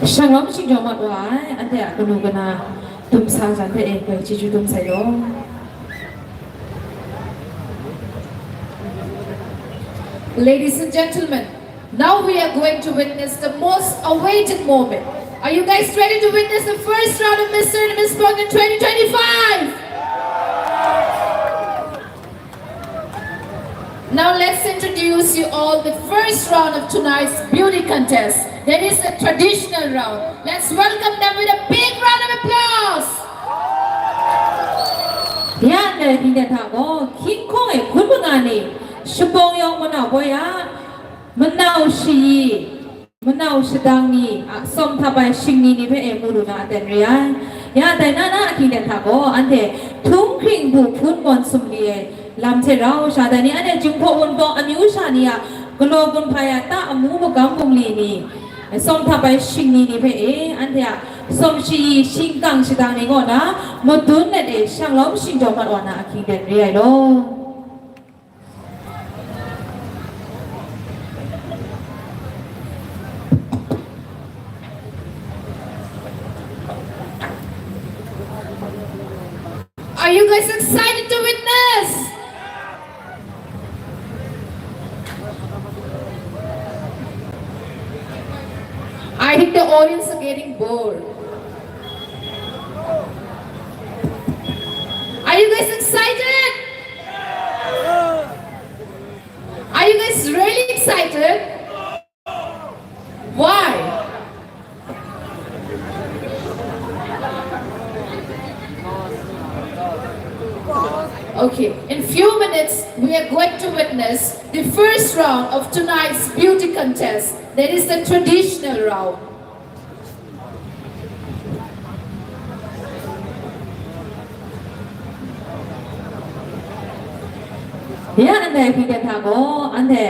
Shalom sing jomat wai ante akunu kana tum sa jan pe ek chi chu tum sai lo. Ladies and gentlemen, now we are going to witness the most awaited moment. Are you guys ready to witness the first round of Mr. and Miss Bergen 2025? Now let's introduce you all the first round of tonight's beauty contest. That is the traditional round. Let's welcome them with a big round of applause. Yan na hinata ko, King Kong ay kunbangani. Shubong yung manaw boya, manaw sidang ni, som tabay shingni ni pe mulu na aten riyan. Yan tayo na hinata ko, ante tung kring bu pun bon sumliye. Lam se rao siya ni ane jingpo unbong amiu siya niya. Globun paya ta amu bagam mong lini. Som tabay shingni ni pe ante ya som shi shinggang sidang ni ko na modun na de siyang lom shing jomat wana aking den riyay lo. Are you guys excited to witness? I think the audience are getting bored. Are you guys excited? Are you guys really excited? Why? Okay, in few minutes, we are going to witness the first round of tonight's beauty contest. That is the traditional round. Yan ante hinata ko, ante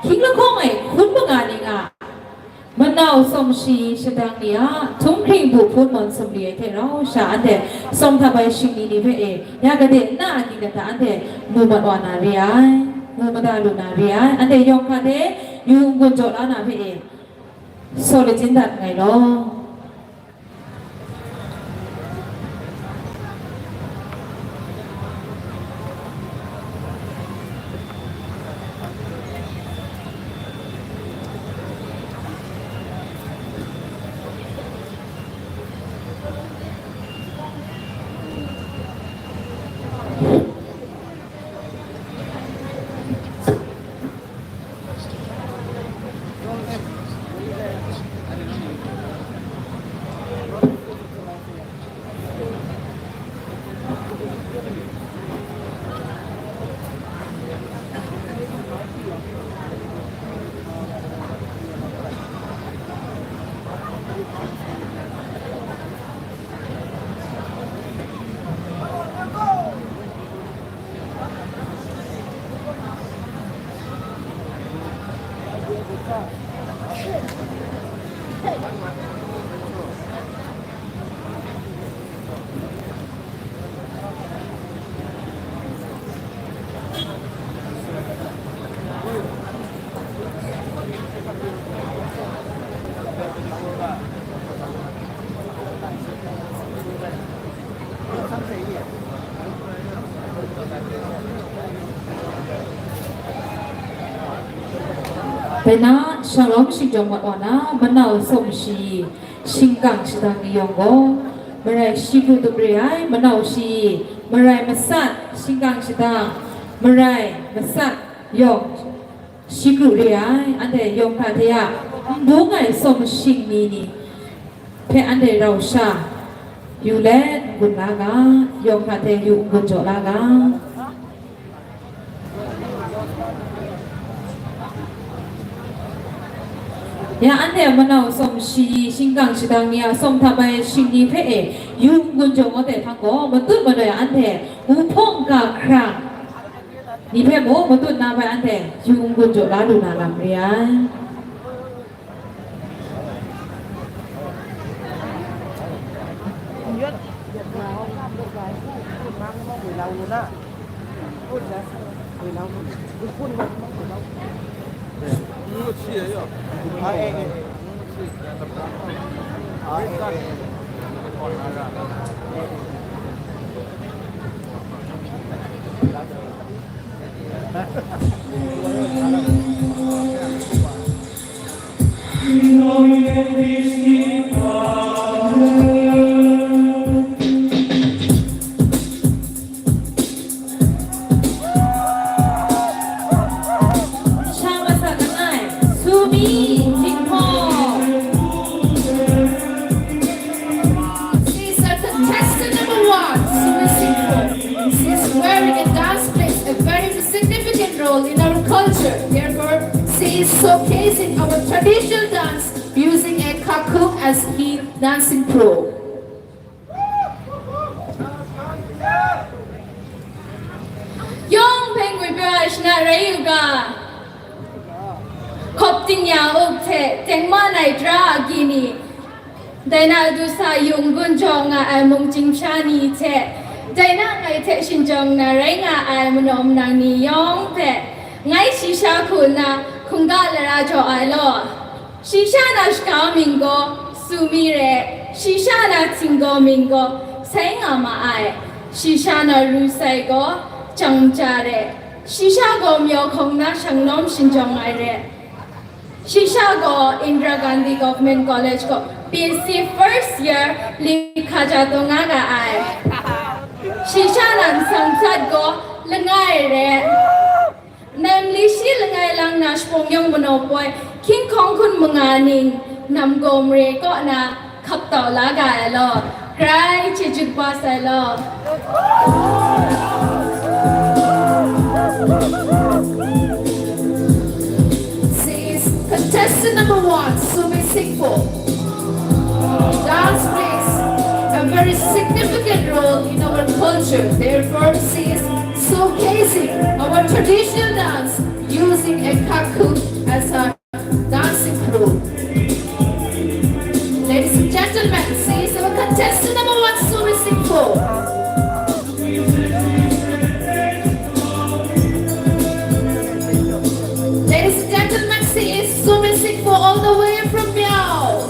King Kong ay kunbangani nga. Manaw som shi sidang niya, tung kring bu pun mon sumliye te rao siya ante som tabay shingni ni pe yagade na hinata ante mumat wana riyay, mumadalu na riyay, ante yung kade yung gunjot ana pe solid jindat ngay lo. แต่นะฉลองชิงจงวัดวานะมันเอาสมชีชิงกังชิตังนิยองก็เมื่อไรชิกุตุเบรยมันเอาชีเมื่อไรมาสัตชิงกังชิตังเมื่อไรมาสัตยองชิกุเรียอันเดยองคาเทียบุ้งไอสมชิงนี้นี่เพื่ออันเดเราชาอยู่เล่นกุนลากายองคาเทียอยู่กุนโจลากา呀，安尼我那送西新港是当年送他们新年配，有观众我哋睇过，我对我哋安尼有碰个ครั้ง你配我对那位安尼有观众拉ดู那ลำเรียนin our culture. Therefore, she is showcasing our traditional dance using a kaku as her dancing pro. Young penguin brush na rayuga. Kopting ya ukte tengma nai dra gini. Daina du sa yung gunjong nga ay mong jingshani te. Daina ngay te shinjong na ray nga ay manom nang niyong te. Ngay shisha kuna kunga lara jo ay lo. Shisha na shkao mingo sumire. Shisha na tingo mingo say nga ma ay. Shisha na rusay go changchare. Shisha go myo kong na siyang nom shinjong ay re. Shisha go Indira Gandhi Government College ko. BSc first year likhaja to nga ga ay. Shisha nang samsad ko langay re. Namely si langay lang na spong yung monopoy. King Kong kun munganing nam gomre ko na kapto laga alo. Cry chichig pa sa alo. She is contestant number 1, Sumi Singpo. Dance plays a very significant role in our culture. Therefore, she is showcasing our traditional dance using a kaku as her dancing crew. Ladies and gentlemen, she is our contestant number 1, Sumi Singpo. Ladies and gentlemen, she is Sumi Singpo all the way from Miao.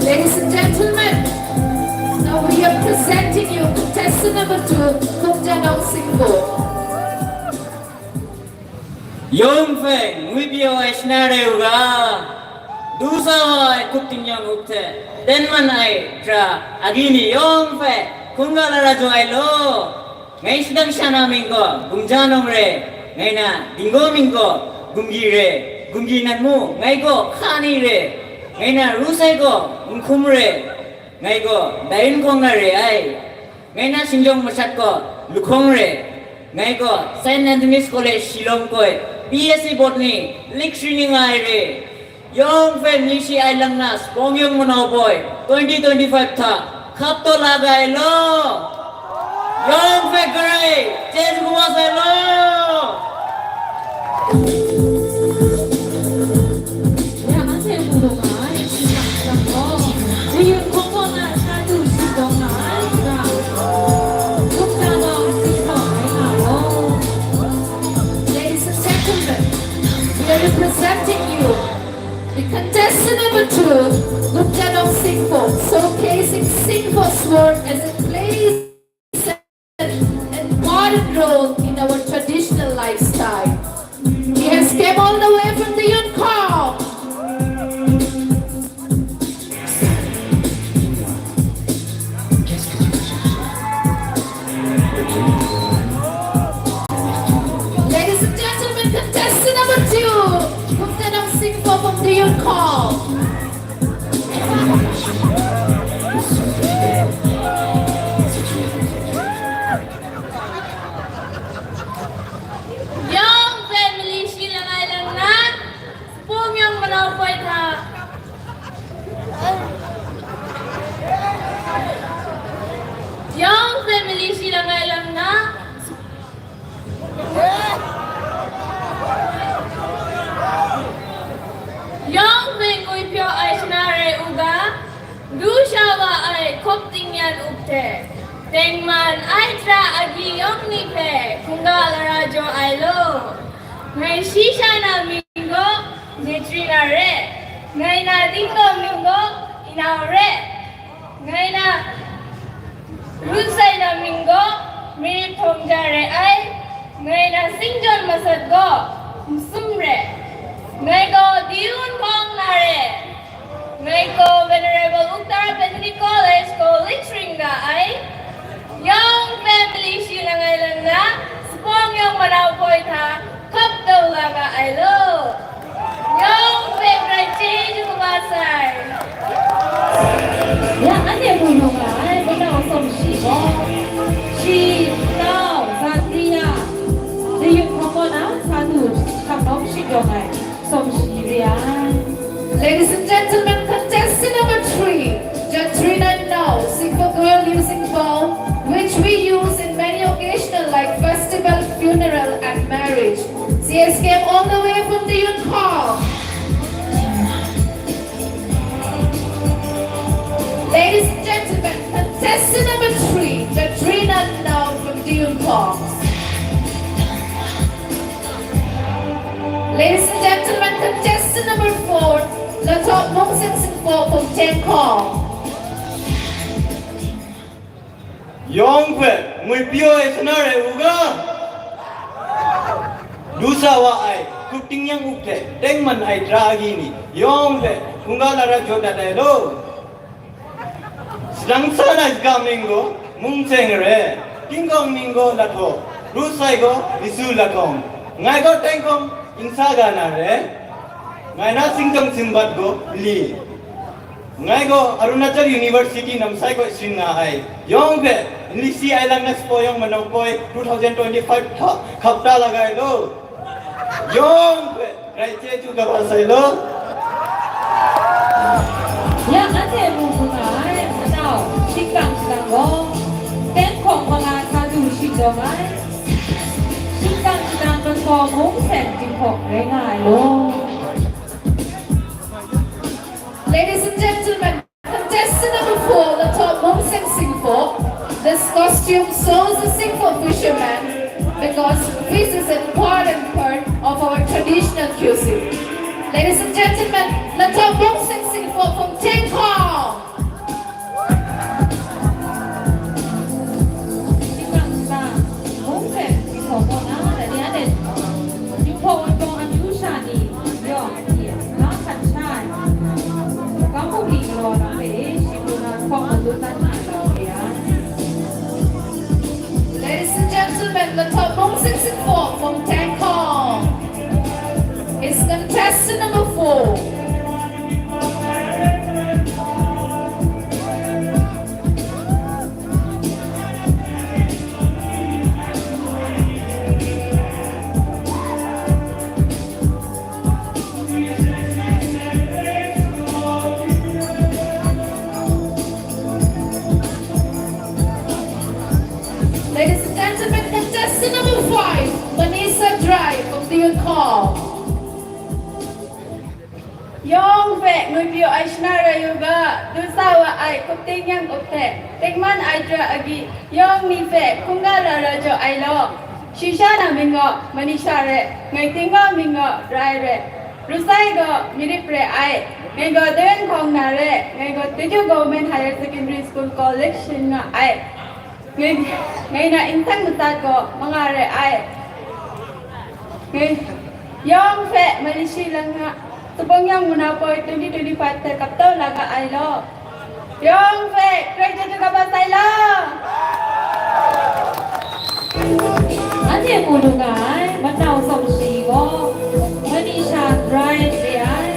Ladies and gentlemen, now we are presenting you contestant number 2, Kumjanong Singpo. Young Feng, we be a scenario. Do some cooking young ukte. Then man I tra agini Young Feng, Kungala Rajoilo. Ngay sidang shana mingo, Gumjanong re, ngay na dingo mingo, Gumgi re, Gumginan mo, ngay go, Khani re. Ngay na rusay ko, kumre. Ngay ko, dahin ko nga re ay. Ngay na sinjong masat ko, lukhong re. Ngay ko, St. Anthony's College, Shillong ko BSc Botany, lecturing ay re. Yung family si ay lang na, spong yung monopoy, 2025 ta, kapto lagay lo. Yung family, change kumasay lo. Ya, ante mudo nga, number 2, Guptanong Singpho, showcasing Singpho's work as it plays an important role in our traditional lifestyle. He has come all the way from the Yunkom. Ladies and gentlemen, contestant number 2, Guptanong Singpho from the Yunkom. Young family sila nga lang na pumyong manapoy na Young family sila nga lang na Young penguy pyo ay sinare uga du siya wa ay kopting yan upte Tengman ay tra agi yung nipe kunga la radyo ay lo Ngay shisha na mingo nitri na re Ngay na dingo mingo inaw re Ngay na runsay na mingo miri pongjare ay Ngay na singjon masad go msumre Ngay ko diun kong na re Ngay ko Venerable Uttara Bethany College ko Litringa ay Young family sila ngayon na Spong yung manapoy ta Kap daw laga ay lo Young favorite change yung kumasay Ya, ane puno ka, ay bina som si now, Sandia, the yung komo na, sadu, kapom si ay, som si riyan. Ladies and gentlemen, contestant number 3, Jatrina No, Singpho girl using bow, which we use in many occasions like festival, funeral, and marriage. She has came all the way from the Yunkom. Ladies and gentlemen, contestant number 3, Jatrina No from the Yunkom. Ladies and gentlemen, contestant number 4, Latop Mongsen Singpho from Tengkong. Young fe, ngui pio e senare uga. Dusa wa ai, kuting yang ukte, tengman ai dragi ni. Young fe, kunga lara joda dai lo. Sedang sana gamingo, mungseng re, kingkong mingo lato, rusai go isu lakong. Ngai go tengkong insaga na re. Ngai na singkong simbat go li. Ngai go Arunachal University namsai go singa ai. Young fe, Nisi Island na spoyong manopoy 2025 khapta lagai lo. Young fe, raiche chu gabasai lo. Ya, ane puno ka, ay now, sikang go, tengkong mga sadu si ay, sikang kan ko mong sen jingkong ngay lo. Ladies and gentlemen, contestant number 4, Latop Mongsen Singpho. This costume shows the Singpho fisherman because fish is an important part of our traditional cuisine. Ladies and gentlemen, Latop Mongsen Singpho from Tengkong. Sikang mong sen jingkong mo na, dali ane, jingkong mo ang yusa ni, yung, na kanchay. Kamu kilo na pe, siguro kung madutan na ya. Ladies and gentlemen, Latop Mongsen Singpho from Tengkong is contestant number 4. Ladies and gentlemen, contestant number 5, Manisa Drive from the Yunkom. Young fe ngui pio ay sinare yoga dusa wa ay kuting yang upte Tengman ay tra agi Young ni fe kunga la rajo ay lo Shisha na mingo manisha re Ngai tingo mingo rai re Rusai go mirip re ay ngay go đến không nà rệ ngay go tới chỗ government higher secondary school college nga ai ngay na intang mutat ko mga re ai ngay yung fe Malaysia lang nga subong yang muna po 2025 terkapto laga ai lo yung fe graduate juga basay lo Ate mulungan, mataw som sigo, manisha drive riyan,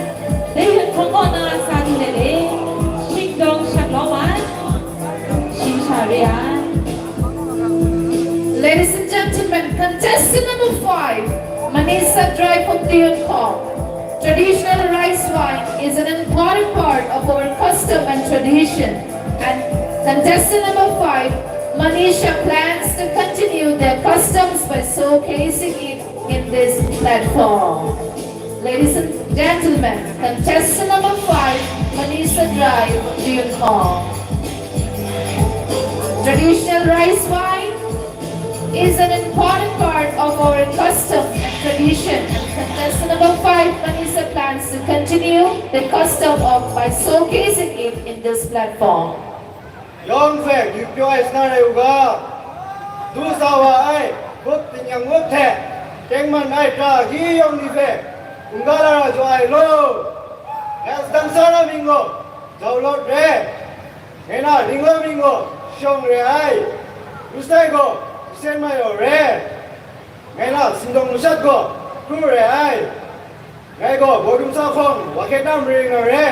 dahil kung na sa nilele, singdong shaglawan, shisha riyan. Ladies and gentlemen, contestant number 5, Manisa Drive from Tiongkok. Traditional rice wine is an important part of our custom and tradition. And contestant number 5, Manisha plans to continue their customs by showcasing it in this platform. Ladies and gentlemen, contestant number 5, Manisha Drive, Tiongkok. Traditional rice wine is an important part of our custom and tradition. And contestant number 5, Manisha plans to continue the custom of by showcasing it in this platform. Young fe you pyo ai sna re uga du sa wa ai gut tin yang ngot the teng man ai tra gi yong ni fe unga la ra jo ai lo as dam sa ra mingo jo lo re he na ling lo mingo shong re ai du sai go sen ma yo re he na sin dong lu sat go ku re ai ngai go bo dum sa khong wa ke dam ring re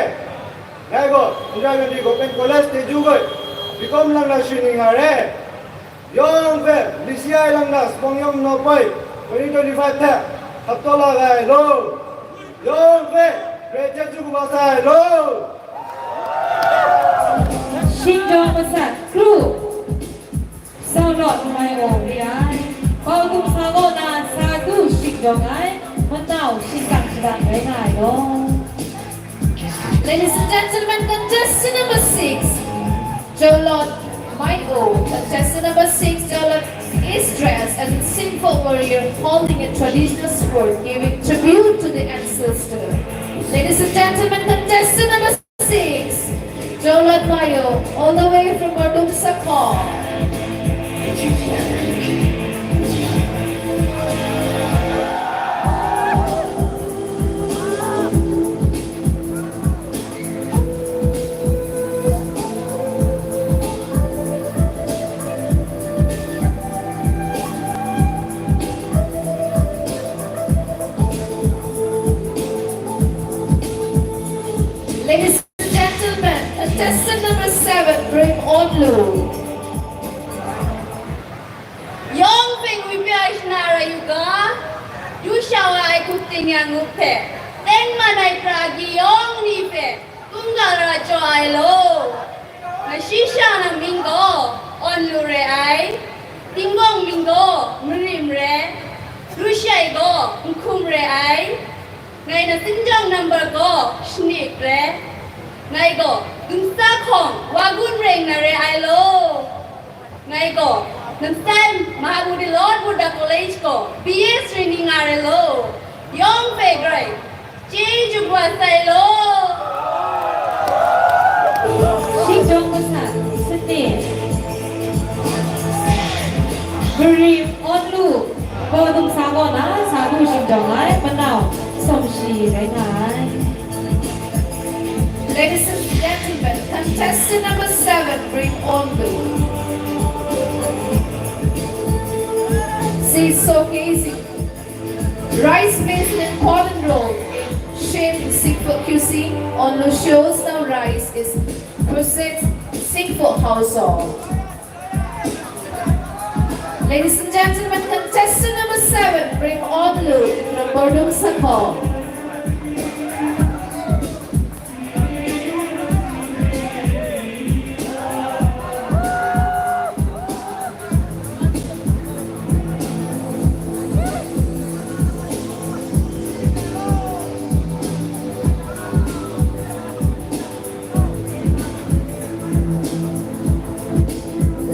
ngai go undra ga di go pen college te ju go Become lang na shining are. Yung fe, lisiya lang na spong yung no boy. 2025 te. Kaptola ga lo. Yung fe, rejet ju ba sa lo. Singdong masat, crew, salot may riyan, pagum sago na sagu singdong ay, mataw singkang sidang ay Ladies and gentlemen, contestant number 6, Jolot Mayo. Contestant number 6, Jolot is dressed as a simple warrior holding a traditional sword, giving tribute to the ancestor. Ladies and gentlemen, contestant number 6, Jolot Mayo, all the way from Bardum Sakon. Ladies and gentlemen, contestant number 7, Bring Onlu. Yung feng we pi na ra yuga yu shawa ai kuting yang upe teng manai pragi yung ni pe tunga ra cho ai lo na shisha na mingo on lu re ai tingong mingo mrim re rushai go kum re ai ngai na sinjong number go snik re ngai go dumsa khong wagun reng na re ai lo ngai go Namsan Mahabudi Lord Buddha College ko BS training are lo Young Fegray Change Buasay lo Singdong masat, sete, Berim onlu, pagum sago na sagu singdong ay, mataw som si ray Ladies and gentlemen, contestant number 7, Bring Onlu. She's showcasing rice plays an important role in shaping Singapore cuisine. Onlu shows how rice is processed in Singapore household. Ladies and gentlemen, contestant number 7, Bring Onlu from Bordum Sakon.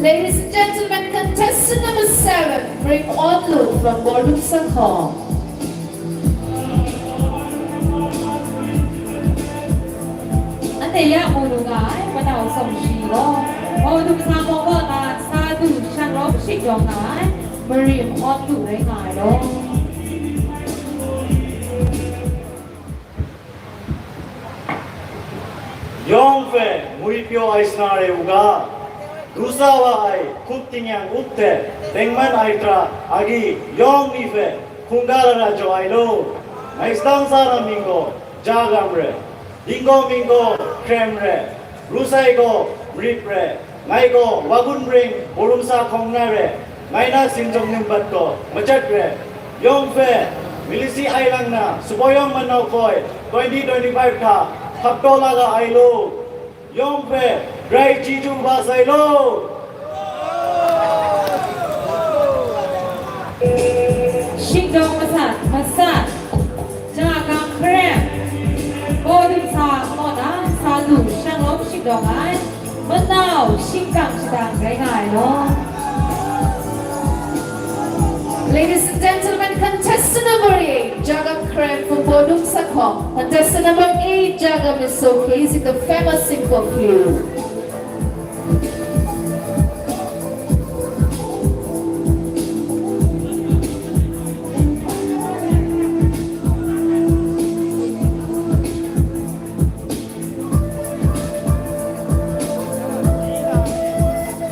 Ladies and gentlemen, contestant number 7, Bring Onlu from Bordum Sakon. te ya mulu ngai mana som shi lo o tu sa mo ko na sa tu shan lo shi yo ngai mari on tu rai ngai lo ยองเฟมุยเปียวไอสนาเรวกาดูสาวไอคุติญยังอุตเตเต็งมันไอตราอากียองนีเฟคุงกาลาราจไอโลไอสตังสารามิงโกจางามเรดิงโกมิงโกเครมเรรูไซโกมริปเรไงโกวากุนริงบุรุษาคงนาเรไงนาสินจงนิมบัตโกมาจัดเรยองเฟมิลิซีไอลังนาสุบอยองมันเอาคอย2025ค่ะทับโตลากาไอโลยองเฟไกรจีจูบาไซโล ชิงดองมาสัตจากังแครโอดิสาโมนะซาดูช่างลบชิงดองไอมะนาวชิงกังชิดังไงๆเนาะ Ladies and gentlemen, contestant number 8, Jagam Krem from Bodung Sakong. Contestant number 8, Jagam is showcasing the famous simple flute.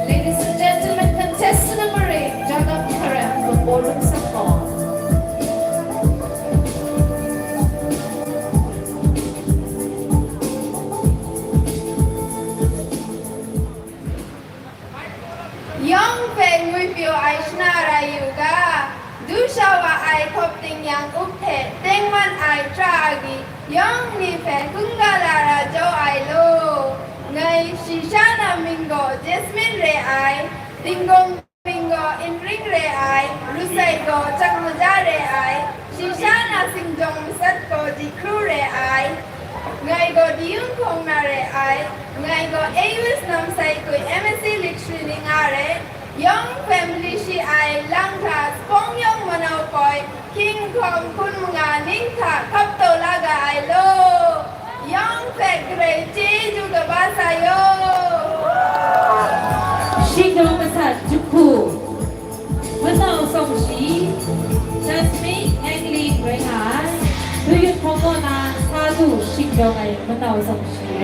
Ladies and gentlemen, contestant number 8, Jagam Krem from Bodung Sakong. ยองเฟงมุยเปียวไอชนารายูกาดูชาวไอคบติงยังอุปเทเต็งมันไอทรากียองนีเฟคุงกาลาราโจไอโลไงชิชานามิงโกเจสมินเรไอติงกงมิงโกอินริงเรไอรูไซโกจักรจาเรไอชิชานาสิงจงมิสัตโกจิครูเรไอไงโกดิยุงคงนาเรไอไงโกเอวิสนำไซคุย MSc Lecturing อาเร Young family si ay lang tha spong yung manaw koy king kong kun mga ning tha kap to laga ay lo Young fe grade chi juga basa yo ชิงดองมาสัตจุคูมะนาวส่งชีจัสมินแองลีไว้หาดูยุทธพงโกนาซาดูชิงดองไอมะนาวส่งชีเร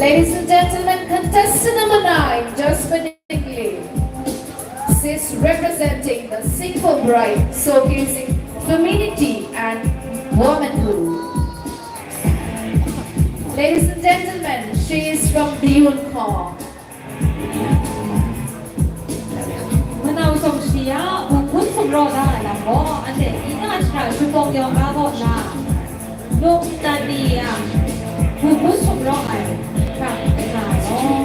Ladies and gentlemen, contestant number 9, Jasmine English. She's representing the single bride, showcasing femininity and womanhood. Ladies and gentlemen, she is from Biyun Kong. มะนาวส่งชียะบุญพุทธสมรอได้ละก็อันเดอีน่าชาชุปงยองราโกนาลูกตาดีอ่ะบุญพุทธสมรอไอค่ะไปหาเนาะ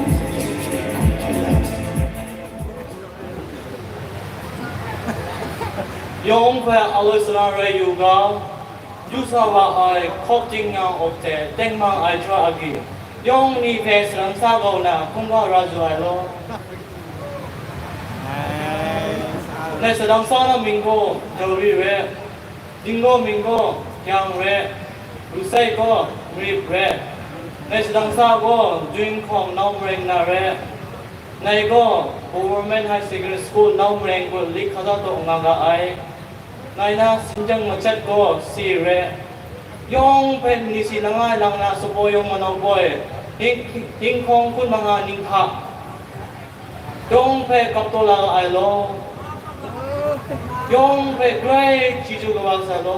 ยองเฟอลิสนาเรยูกาดูสาวไอคบติงยังอุปเทเต็งมันไอทราอากียองนีเฟสลังซาโกนาคุงการาจูไอโลในสดงซานามิงโกเดรีเรดิงโกมิงโกยังเรรูไซโกมริเรในสดงซาโกจุนของน้องเรงนาเรในโก Government High Secondary School น้องเรงก็ลิขข้าตัวงางไอในน่าสิจังมาจัดโกสีเรยองเป็นนิสิลังไงลังนาสปอยงมันเอาบ่อยหิงคงคุณมังานิงค่ะยองเป็นกับตัวลาไอโลยองเป็นไกรจิจูกวาซาโล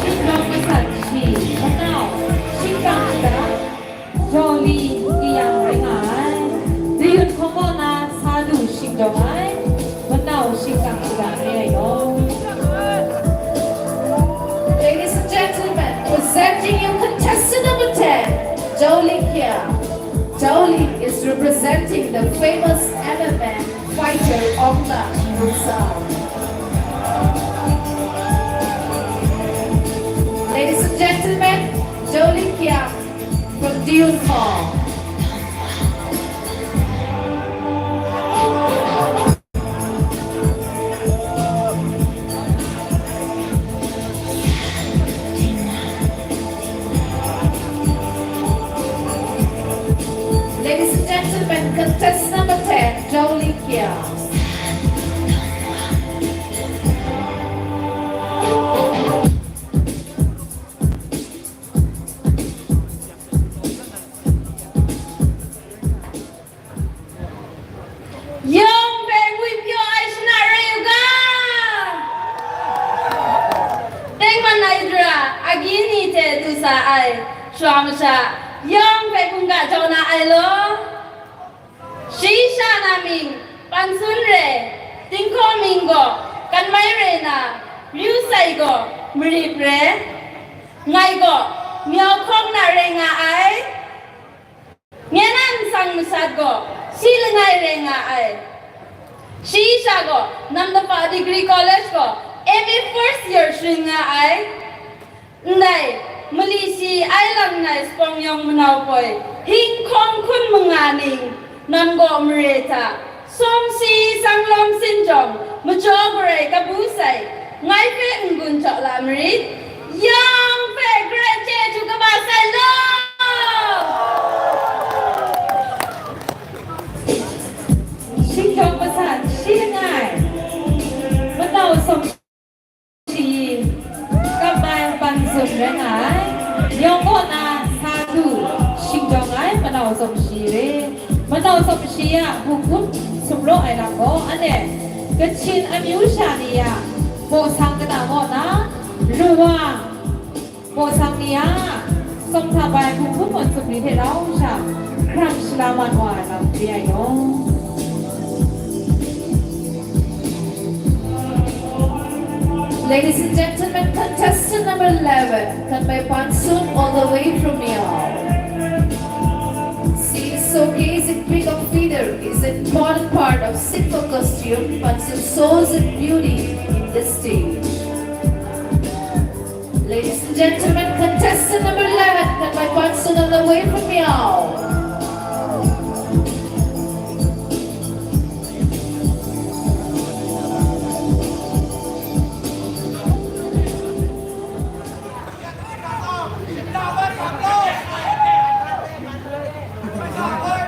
ชิงดองมาสัตชีมะนาวชิงกังชิดาโจลีกียังไว้หายดูยุทธพงโกนาซาดูชิงดองไอมะนาวชิงกังชิดาเรยโย Ladies and gentlemen, presenting you contestant number 10, Jolie Kia. Jolie is representing the famous MMA fighter Ongla Musal. Ladies and gentlemen, Jolie Kia from Dune Hall. contestant number 10, Jolie Kia. Young Bang with your eyes not real Teng man Naidra, agini te tu sa ai, suam sa. Young Bang kung ga jaw na ai lo. Shisha naming pansun re, tingko mingo, kan mai re na, musai go, mirip re, ngai go, miao kong na re nga ai. Ngenan sang musad go, silangai re nga ai. Shisha go, namdapa degree college go, MA first year shring nga ai. Ndai, Malaysia ai lang na spong yung manaw poy. Hing kong kun mga ning, namgo mreta. Som si sang lom sinjong, majogre kabusay. Ngai fe ngun chok la mrit. Yang fe great che juga basay lo. Sinh trongประสาทชื่อง่ายมะนาวสมชีกับนายปันสุดแรงง่ายยองก็นาสาธุชิงจองง่ายมะนาวสมชีเลยมะนาวสมชีอ่ะผู้คุดสุโรไอรังก็อันเนี้ยกชินอามิวชานีอ่ะโบสังกตาก็นะรู้ว่าโบสังนี้อ่ะสมทบายผู้คุดหมดสุดนี้เท่าเราใช่ครั้งชลามันวาเราเดียโยLadies and gentlemen, contestant number 11, Kanbai Pansun, all the way from Myanmar. See, showcasing big of feeder is an important part of simple costume, Pansun shows its beauty in this stage. Ladies and gentlemen, contestant number 11, Kanbai Pansun, all the way from Myanmar.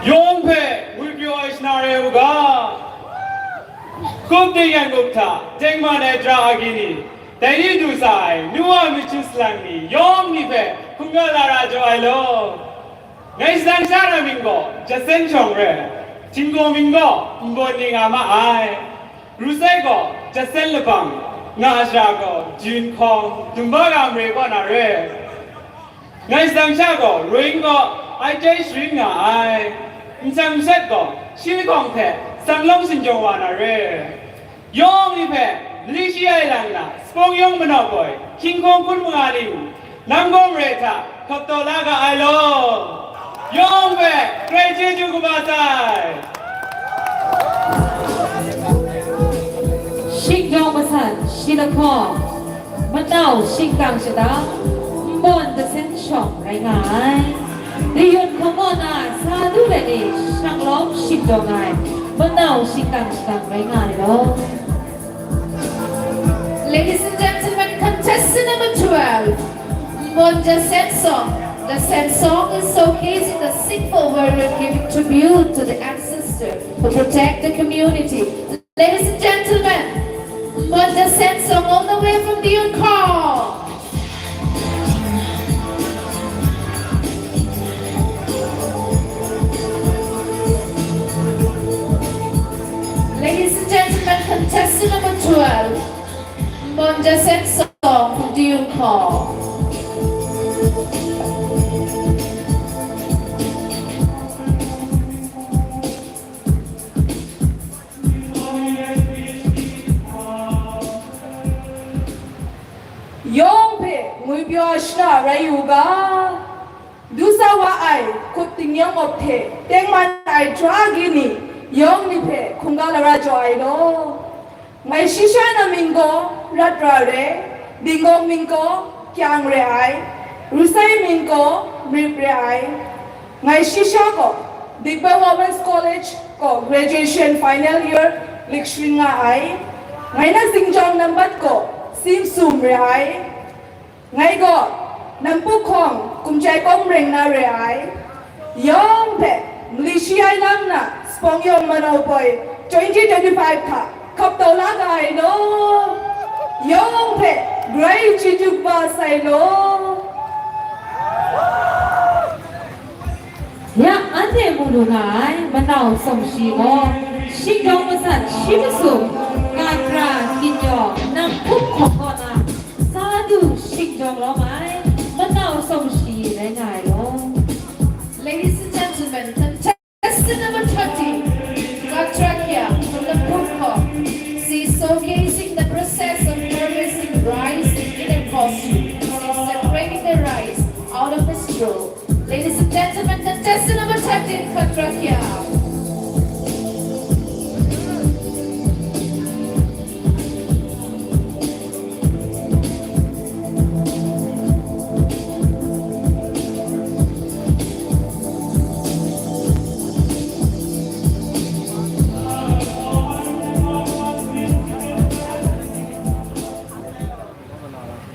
Young Pe with your eyes not real Kuptingan Gupta, Tengman Edra Agini, Tani Dusai, Nuwa Michuslangi, Young Nipe, Kungalara Joalo. Nice than Sarah Mingo, Jasen Chongre, Chingo Mingo, Mbonding Ama Ai, Rusego, Jasen Lepang, Nashago, Jun Kong, Tumbaga Mrebana Re. Nice than Shago, Ringo, I J Stringa Ai. Insang set go, Silicon Pe, Sang Long Sin Jowana Re. Yong Li Pe, Lishi Island na, Spong Yong Manoboy, King Kong Kun Mungaliu, Nangong Reta, Koptolaga Ailo. Yong Pe, Great Jeju Kubasai. ชิงยองประสานชิลคอมะนาวชิงกังชะดาบอนเดเซนช่องไรงายดิยนขโมนาซาดูเรนีช่างล้อมชิงจองไงมะนาวชิงกังชะดาไรงายเลย Ladies and gentlemen, contestant number 12, Monja Sensong. The Sensong is showcasing the simple warrior giving tribute to the ancestor who protect the community. Ladies and gentlemen, Monja Sensong all the way from the Call. Ladies and gentlemen, contestant number 12, Monja Sensong from Dune Call. Yong Pe, Mui Pyo Shna Rayuga. Dusawa Ai, Kuting Yong Opte, Tengman Ai Dragini, Yong Nipe, Kungala Rajo Aino. Mai Shishana Mingo, Radrare, Dingo Mingo, Kyang Re Ai, Rusai Mingo, Rip Re Ai. Mai Shishako, Digba Women's College, Ko Graduation Final Year, Likshringa Ai. Mai Na Singjong Nambat Ko. Sim sum re ai ngai go nam pu khong kum chai kong reng na re ai yong pe Malaysia lang na Spongyong Manopoy 2025 ka kaptaula ka ay lo Yong pe Gray Chijuk ba say lo Ya ante mulu ngai manau som shi mo shi dong masat shi masum kakra kinyo nang pup khong ko na sadu shi dong lo mai manau som shi le ngai lo. Ladies and gentlemen, contestant number 30, Katrakia from the Purko. She's showcasing the process of harvesting rice in a costume. She's separating the rice out of the straw. Ladies and gentlemen, contestant number 13, Katrakia.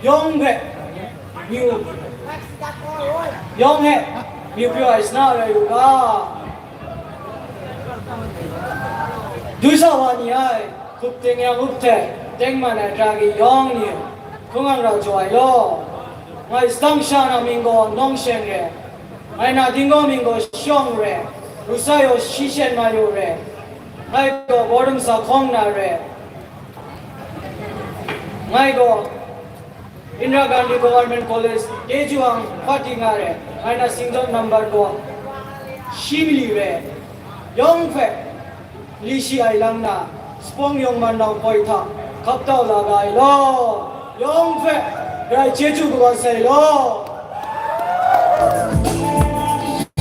Young he, you. Young he, you pure is not a yoga. Do someone yai, cook thing yang upte, take man a draggy young you. Kungan ra joy lo. My stung shana mingo nong shen re. My na dingo mingo shong re. Rusayo shishen mayo re. My go bottom sa kong na re. My go Indira Gandhi Government College, Kejuang, Fatingare, and a single number go. Shimli re, Young Fe, Lishi Ailangna, Spong Young Mandao Poita, Kaptao Lagai Lo, Young Fe, Rai Chechu go say lo.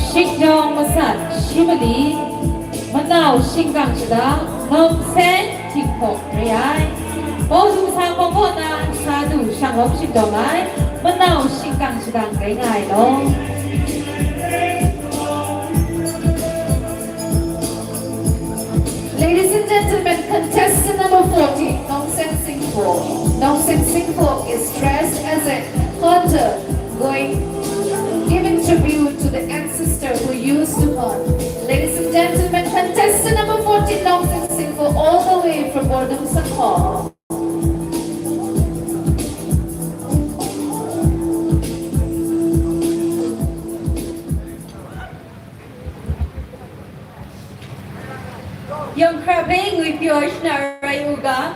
Shi dong masat shi mali manau singgang shida nom sen tik pok riai. Bố du sang bông hôn na sa du sang lốc xin đồ mái bắt đầu xin càng sự đằng cái ngày đó. Ladies and gentlemen, contestant number 40, Nongsen Singpo. Nongsen Singpo is dressed as a hunter, giving tribute to the ancestor who used to hunt. Ladies and gentlemen, contestant number 40, Nongsen Singpo, all the way from Bordum Sakhar. Young crabbing with your snarayuga,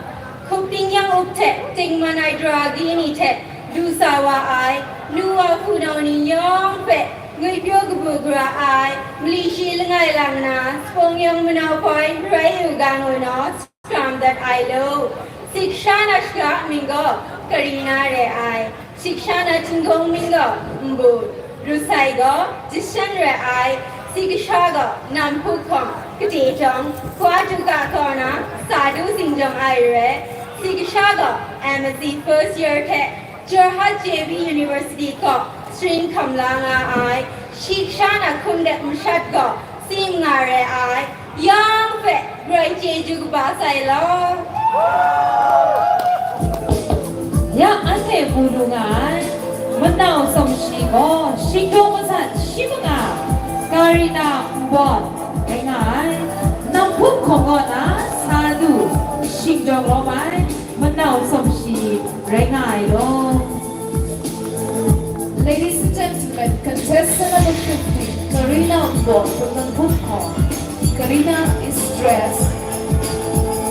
cooking young upte, ting manai dragini te, do sawa I, nua punoni young pet, with your bugra I, mlishi langai langna, spong young manau point, rayuga no not, scrum that I love. Sikshana shka mingo, karina re I, Sikshana tingong mingo, mbu, rusaigo, dishan re I, Sikishaga, Nampukom, Katitong, Kwatuka Kona, Sadu Singjam Ire, Sikishaga, MSc first year tech, Jorhat JB University Ko, String Kamlanga I, Shikshana Kundet Mshatko, Simngare I, Young Fet, Great Jeju Basai Law. Ya ante bulungan manau som shi mo shi dong masat shi mga. Karina Mbon, cái ngài năm phút không gọi na sa du xin cho lo mai mình nào sống gì cái ngài đó. Ladies and gentlemen, contestant number 50, Karina Mbon from the Bukong. Karina is dressed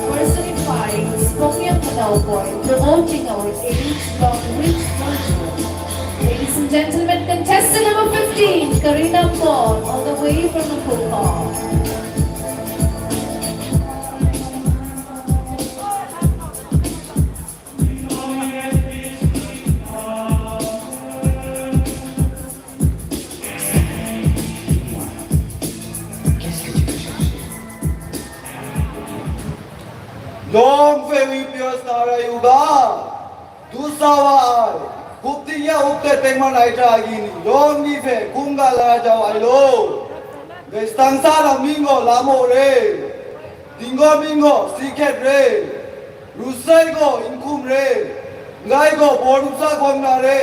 personifying Spokane Canal Boy, promoting our age-long rich culture. Ladies and gentlemen, contestant number 15, Karina Mbon, all the way from the Bukong. Long Femi Pios Narayuga, Dusawa, Kuptiya Upte Tegman Aitragini, Long Nife, Kunga Laja Ailo, Gestansara Mingo Lamore, Dingo Mingo, Siket Re, Rusaigo Inkum Re, Gaigo Borusa Gongare,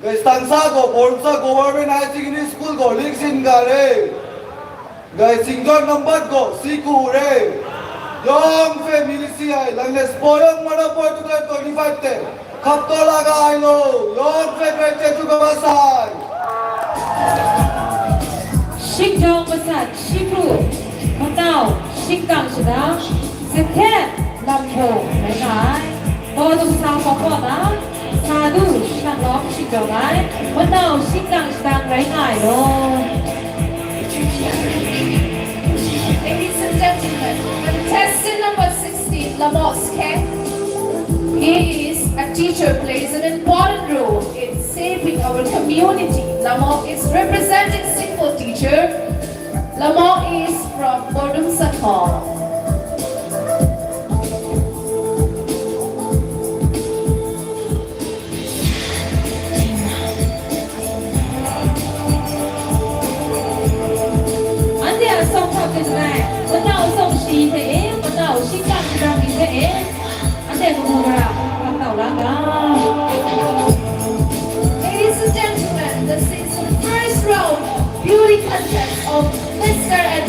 Gestansago Borusa Government High Secondary School Go Lixin Gare, Guys, single number go, siku re. Young family si ay, lang les boyong mana Portugal 25 te. Kapto laga ay lo, young favorite te juga basay. ชิกจองประสาทชิกรูมะเต้าชิกกังชนะสิแค่ลำโพงไม่ใช่พอดูสาวของพ่อนะซาดูช่างร้องชิกจองไงมะเต้าชิกกังชนะไรง่ายเลย Ladies and gentlemen, contestant number 16, Lamoske. He is a teacher, plays an important role in shaping our community. Lamo is representing single teacher. Lamo is from Bordum Sakon. Ande ang song kapit na matao song si te matao si kang rang ite ande kumura matao laga Ladies and gentlemen, this is the first round beauty contest of Mr. and